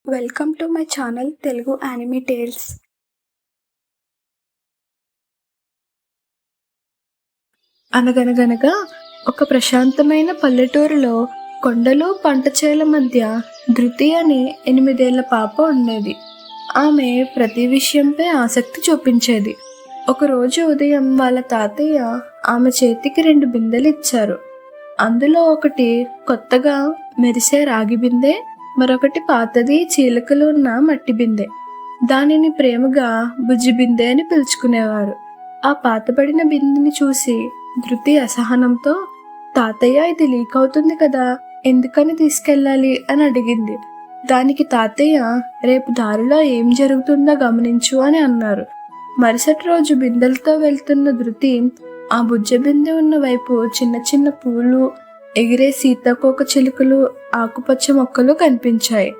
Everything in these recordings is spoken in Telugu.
Welcome to my channel Telugu anime tales. అనగనగనగా ఒక ప్రశాంతమైన పల్లెటూరులో కొండలు పంట చేల మధ్య ధృతి అనే 8 ఏళ్ల పాప ఉండేది. ఆమె ప్రతి విషయంపై ఆసక్తి చూపించేది. ఒకరోజు ఉదయం వాళ్ళ తాతయ్య ఆమె చేతికి 2 బిందెలు ఇచ్చారు. అందులో ఒకటి కొత్తగా మెరిసే రాగి బిందె, మరొకటి పాతది చీలికలు ఉన్న మట్టి బిందె. దానిని ప్రేమగా బుజ్జి బిందె అని పిలుచుకునేవారు. ఆ పాతబడిన బిందెని చూసి ధృతి అసహనంతో, తాతయ్య ఇది లీక్ అవుతుంది కదా, ఎందుకని తీసుకెళ్ళాలి అని అడిగింది. దానికి తాతయ్య, రేపు దారిలో ఏం జరుగుతుందో గమనించు అని అన్నారు. మరుసటి రోజు బిందెలతో వెళ్తున్న ధృతి ఆ బుజ్జ బిందె ఉన్న వైపు చిన్న చిన్న పూలు, ఎగిరే సీతాకోక చిలుకలు, ఆకుపచ్చ మొక్కలు కనిపించాయి.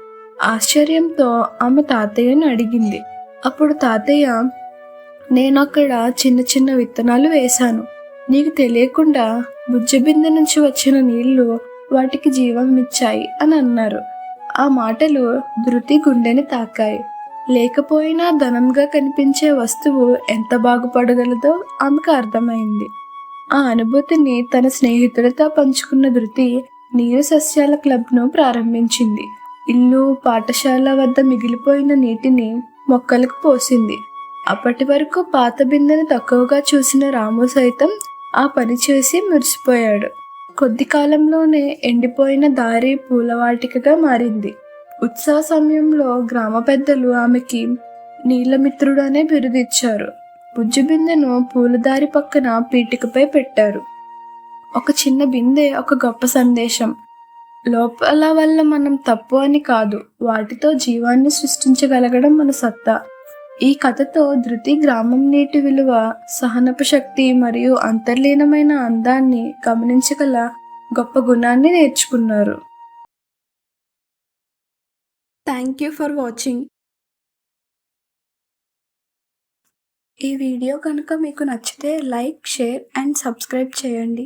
ఆశ్చర్యంతో ఆమె తాతయ్యను అడిగింది. అప్పుడు తాతయ్య, నేను అక్కడ చిన్న చిన్న విత్తనాలు వేశాను. నీకు తెలియకుండా బుజ్జ బిందె నుంచి వచ్చిన నీళ్లు వాటికి జీవం ఇచ్చాయి అని అన్నారు. ఆ మాటలు ధృతి గుండెని తాకాయి. లేకపోయినా ధనంగా కనిపించే వస్తువు ఎంత బాగుపడగలదో ఆమెకు అర్థమైంది. ఆ అనుభూతిని తన స్నేహితులతో పంచుకున్న ధృతి నీరు సస్యాల క్లబ్ను ప్రారంభించింది. ఇల్లు, పాఠశాల వద్ద మిగిలిపోయిన నీటిని మొక్కలకు పోసింది. అప్పటి వరకు పాత బిందెను తక్కువగా చూసిన రాము సైతం ఆ పని చేసి మురిసిపోయాడు. కొద్ది కాలంలోనే ఎండిపోయిన దారి పూలవాటికగా మారింది. ఉత్సవ సమయంలో గ్రామ పెద్దలు ఆమెకి నీలమిత్రుడు అనే బిరుదిచ్చారు. బుజ్జి బిందెను పూలదారి పక్కన పీటికపై పెట్టారు. ఒక చిన్న బిందె ఒక గొప్ప సందేశం. లోపాల వల్ల మనం తప్పు అని కాదు, వాటితో జీవాన్ని సృష్టించగలగడం మన సత్తా. ఈ కథతో ధృతి గ్రామం నీటి విలువ, సహనపు శక్తి మరియు అంతర్లీనమైన అందాన్ని గమనించగల గొప్ప గుణాన్ని నేర్చుకున్నారు. Thank you for watching. ఈ వీడియో కనుక మీకు నచ్చితే లైక్, షేర్ అండ్ సబ్స్క్రైబ్ చేయండి.